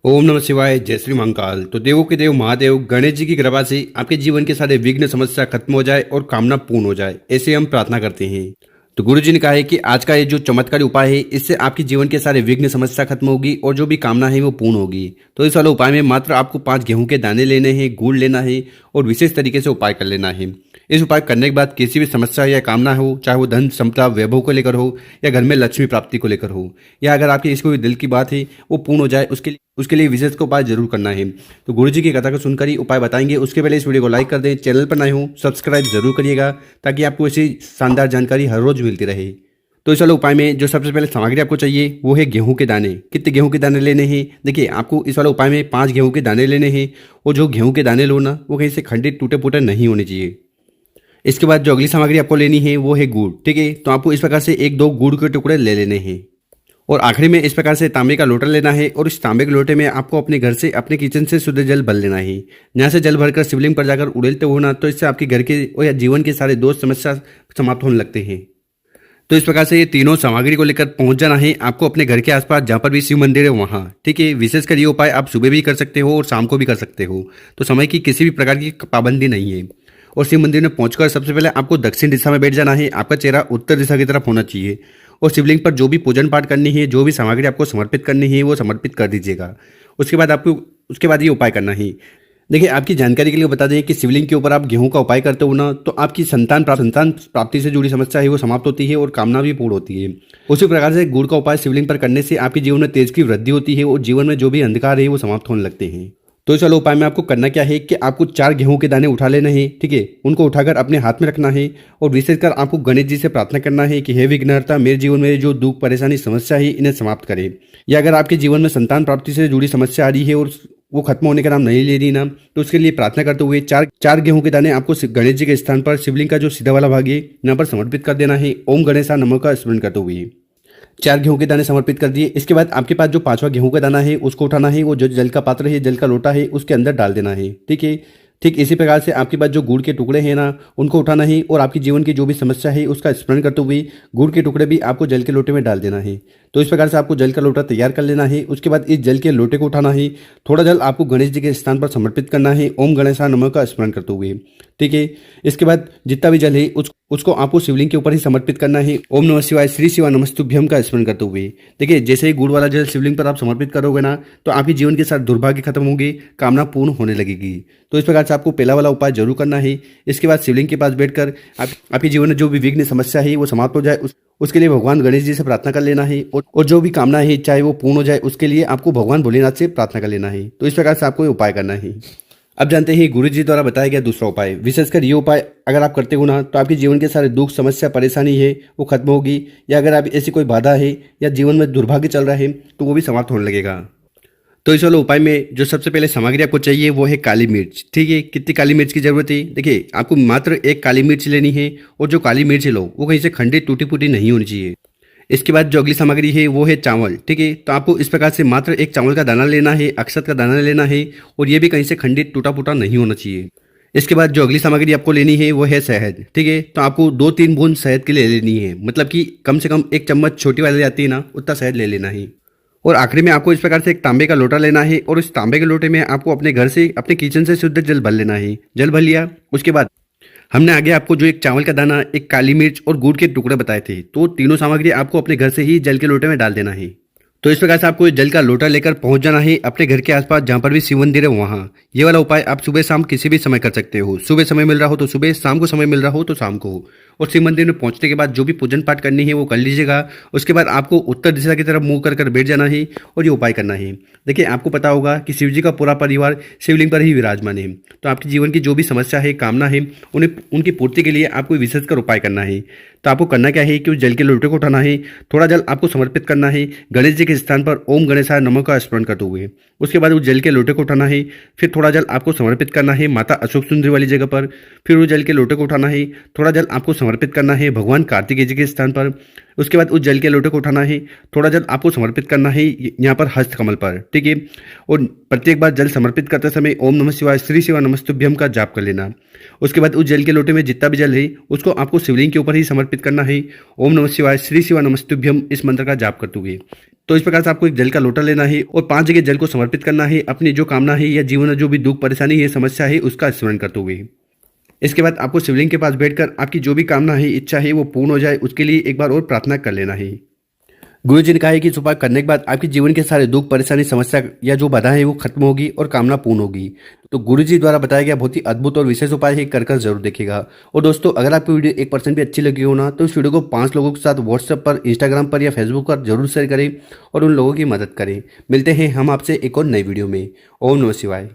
ओम नमः शिवाय, जय श्री महाकाल। तो देवों के देव महादेव गणेश जी की कृपा से आपके जीवन के सारे विघ्न समस्या खत्म हो जाए और कामना पूर्ण हो जाए, ऐसे हम प्रार्थना करते हैं। तो गुरु जी ने कहा है कि आज का ये जो चमत्कारी उपाय है, इससे आपके जीवन के सारे विघ्न समस्या खत्म होगी और जो भी कामना है वो पूर्ण होगी। तो इस वाले उपाय में मात्र आपको 5 गेहूं के दाने लेने हैं, गुड़ लेना है और विशेष तरीके से उपाय कर लेना है। इस उपाय करने के बाद किसी भी समस्या या कामना हो, चाहे वो धन संपदा वैभव को लेकर हो या घर में लक्ष्मी प्राप्ति को लेकर हो, या अगर आपकी इसको दिल की बात है वो पूर्ण हो जाए, उसके लिए विशेष का उपाय जरूर करना है। तो गुरु जी की कथा को सुनकर ही उपाय बताएंगे। उसके पहले इस वीडियो को लाइक कर दें, चैनल पर नए हो सब्सक्राइब जरूर करिएगा ताकि आपको ऐसी शानदार जानकारी हर रोज मिलती रहे। तो इस वाले उपाय में जो सबसे पहले सामग्री आपको चाहिए वो है गेहूं के दाने। कितने गेहूं के दाने लेने हैं? देखिए, आपको इस वाले उपाय में 5 गेहूं के दाने लेने हैं और जो गेहूं के दाने लो ना, वो कहीं से खंडित टूटे फूटे नहीं होने चाहिए। इसके बाद जो अगली सामग्री आपको लेनी है वो है गुड़। ठीक है, तो आपको इस प्रकार से 1-2 गुड़ के टुकड़े ले लेने हैं और आखिरी में इस प्रकार से तांबे का लोटा लेना है और इस तांबे के लोटे में आपको अपने घर से, अपने किचन से शुद्ध जल भर लेना है। यहाँ से जल भरकर शिवलिंग पर जाकर उड़ेलते हो ना, तो इससे आपके घर के और या जीवन के सारे दोष समस्या समाप्त होने लगते हैं। तो इस प्रकार से ये तीनों सामग्री को लेकर पहुंच जाना है आपको अपने घर के आसपास जहाँ पर भी शिव मंदिर है वहाँ। ठीक है, विशेषकर ये उपाय आप सुबह भी कर सकते हो और शाम को भी कर सकते हो। तो समय की किसी भी प्रकार की पाबंदी नहीं है। और शिव मंदिर में पहुंचकर सबसे पहले आपको दक्षिण दिशा में बैठ जाना है। आपका चेहरा उत्तर दिशा की तरफ होना चाहिए और शिवलिंग पर जो भी पूजन पाठ करनी है, जो भी सामग्री आपको समर्पित करनी है वो समर्पित कर दीजिएगा। उसके बाद ये उपाय करना है। देखिए, आपकी जानकारी के लिए बता दें कि शिवलिंग के ऊपर आप गेहूं का उपाय करते हो ना, तो आपकी संतान प्राप्ति से जुड़ी समस्या है वो समाप्त होती है और कामना भी पूर्ण होती है। उसी प्रकार से गुड़ का उपाय शिवलिंग पर करने से आपके जीवन में तेज की वृद्धि होती है और जीवन में जो भी अंधकार है वो समाप्त होने लगते हैं। तो चलो, उपाय में आपको करना क्या है कि आपको 4 गेहूं के दाने उठा लेने हैं। ठीक है, उनको उठाकर अपने हाथ में रखना है और विशेषकर आपको गणेश जी से प्रार्थना करना है कि हे विघ्नहर्ता, मेरे जीवन में जो दुख परेशानी समस्या है इन्हें समाप्त करें। या अगर आपके जीवन में संतान प्राप्ति से जुड़ी समस्या आ रही है और वो खत्म होने का नाम नहीं ले रही ना, तो उसके लिए प्रार्थना करते हुए 4 गेहूं के दाने आपको गणेश जी के स्थान पर शिवलिंग का जो सीधा वाला भाग है यहाँ पर समर्पित कर देना है। ओम गणेशा नमः का स्मरण करते हुए 4 गेहूं के दाने समर्पित कर दिए। इसके बाद आपके पास जो 5वां गेहूं का दाना है उसको उठाना है, वो जो जल का पात्र है, जल का लोटा है, उसके अंदर डाल देना है। ठीक है, ठीक इसी प्रकार से आपके पास जो गुड़ के टुकड़े हैं ना, उनको उठाना है और आपके जीवन की जो भी समस्या है उसका स्मरण करते हुए गुड़ के टुकड़े भी आपको जल के लोटे में डाल देना है। तो इस प्रकार से आपको जल का लोटा तैयार कर लेना है। उसके बाद इस जल के लोटे को उठाना है, थोड़ा जल आपको गणेश जी के स्थान पर समर्पित करना है ओम गणेशा नमः का स्मरण करते हुए। ठीक है, इसके बाद जितना भी जल है उसको आपको शिवलिंग के ऊपर ही समर्पित करना है ओम नमः शिवाय श्री शिवा नमस्तुभ्यम का स्मरण करते हुए। देखिए, जैसे ही गुड़ वाला जल शिवलिंग पर आप समर्पित करोगे ना, तो आपके जीवन के साथ दुर्भाग्य खत्म होंगे, कामना पूर्ण होने लगेगी। तो इस प्रकार से आपको पहला वाला उपाय जरूर करना है। इसके बाद शिवलिंग के पास बैठकर आपके जीवन में जो भी विघ्न समस्या है वो समाप्त हो जाए, उसके लिए भगवान गणेश जी से प्रार्थना कर लेना है और जो भी कामना है चाहे वो पूर्ण हो जाए, उसके लिए आपको भगवान भोलेनाथ से प्रार्थना कर लेना है। तो इस प्रकार से आपको ये उपाय करना है। अब जानते हैं गुरु जी द्वारा बताया गया दूसरा उपाय। विशेषकर ये उपाय अगर आप करते हो ना, तो आपके जीवन के सारे दुख समस्या परेशानी है वो खत्म होगी, या अगर आप ऐसी कोई बाधा है या जीवन में दुर्भाग्य चल रहा है तो वो भी समाप्त होने लगेगा। तो इस वाले उपाय में जो सबसे पहले सामग्री आपको चाहिए वो है काली मिर्च। ठीक है, कितनी काली मिर्च की जरूरत है? देखिए, आपको मात्र 1 काली मिर्च लेनी है और जो काली मिर्च लो वो कहीं से खंडित टूटी फूटी नहीं होनी चाहिए। इसके बाद जो अगली सामग्री है वो है चावल। ठीक है, तो आपको इस प्रकार से मात्र 1 चावल का दाना लेना है, अक्षत का दाना लेना है और ये भी कहीं से खंडित टूटा फूटा नहीं होना चाहिए। इसके बाद जो अगली सामग्री आपको लेनी है वो है शहद। ठीक है, तो आपको 2-3 बूंद शहद के लिए लेनी है, मतलब कि कम से कम 1 चम्मच छोटी वाली आती है ना, उतना शहद ले लेना है। और आखिरी में आपको इस प्रकार से एक तांबे का लोटा लेना है और इस तांबे के लोटे में आपको अपने घर से, अपने किचन से शुद्ध जल भर लेना है। जल भर लिया, उसके बाद हमने आगे आपको जो 1 चावल का दाना, 1 काली मिर्च और गुड़ के टुकड़े बताए थे, तो तीनों सामग्री आपको अपने घर से ही जल के लोटे में डाल देना है। तो इस प्रकार से आपको जल का लोटा लेकर पहुंच जाना है अपने घर के आसपास जहां पर भी शिव मंदिर है वहां। ये वाला उपाय आप सुबह शाम किसी भी समय कर सकते हो। सुबह समय मिल रहा हो तो सुबह, शाम को समय मिल रहा हो तो शाम को। और शिव मंदिर में पहुंचने के बाद जो भी पूजन पाठ करनी है वो कर लीजिएगा। उसके बाद आपको उत्तर दिशा की तरफ मुंह कर बैठ जाना है और ये उपाय करना है। देखिए, आपको पता होगा कि शिव जी का पूरा परिवार शिवलिंग पर ही विराजमान है, तो आपके जीवन की जो भी समस्या है, कामना है, उनकी पूर्ति के लिए आपको विशेषकर उपाय करना है। तो आपको करना क्या है कि उस जल के लोटे को उठाना है, थोड़ा जल आपको समर्पित करना है गणेश जी के स्थान पर ओम गणेशाय नमः का स्मरण करते हुए। उसके बाद उस जल के लोटे को उठाना है, फिर थोड़ा जल आपको समर्पित करना है माता अशोक सुंदरी वाली जगह पर। फिर उस जल के लोटे को उठाना है, थोड़ा जल आपको समर्पित करना है भगवान कार्तिकेय जी के स्थान पर। उसके बाद उस जल के लोटे को उठाना है, थोड़ा जल आपको समर्पित करना है यहाँ पर हस्त कमल पर, ठीक है। और प्रत्येक बार जल समर्पित करते समय ओम नमः शिवाय श्री शिवा नमस्तुभ्यम का जाप कर लेना। उसके बाद उस जल के लोटे में जितना भी जल है उसको आपको शिवलिंग के ऊपर ही समर्पित करना है। ओम नमः शिवाय श्री शिवा नमस्तुभ्यम इस मंत्र का जाप करते हुए। तो इस प्रकार से आपको एक जल का लोटा लेना है और 5 जगह जल को समर्पित करना है, अपनी जो कामना है या जीवन में जो भी दुख परेशानी है समस्या है उसका स्मरण करते हुए। इसके बाद आपको शिवलिंग के पास बैठकर आपकी जो भी कामना है इच्छा है वो पूर्ण हो जाए उसके लिए एक बार और प्रार्थना कर लेना है। गुरु जी ने कहा है कि इस उपाय करने के बाद आपके जीवन के सारे दुख परेशानी समस्या या जो बाधा है वो खत्म होगी और कामना पूर्ण होगी। तो गुरु जी द्वारा बताया गया बहुत ही अद्भुत और विशेष उपाय है, कर जरूर देखिएगा। और दोस्तों अगर आपको वीडियो 1% भी अच्छी लगी हो ना तो इस वीडियो को 5 लोगों के साथ व्हाट्सएप पर, इंस्टाग्राम पर या फेसबुक पर जरूर शेयर करें और उन लोगों की मदद करें। मिलते हैं हम आपसे एक और नई वीडियो में। ओम नमः शिवाय।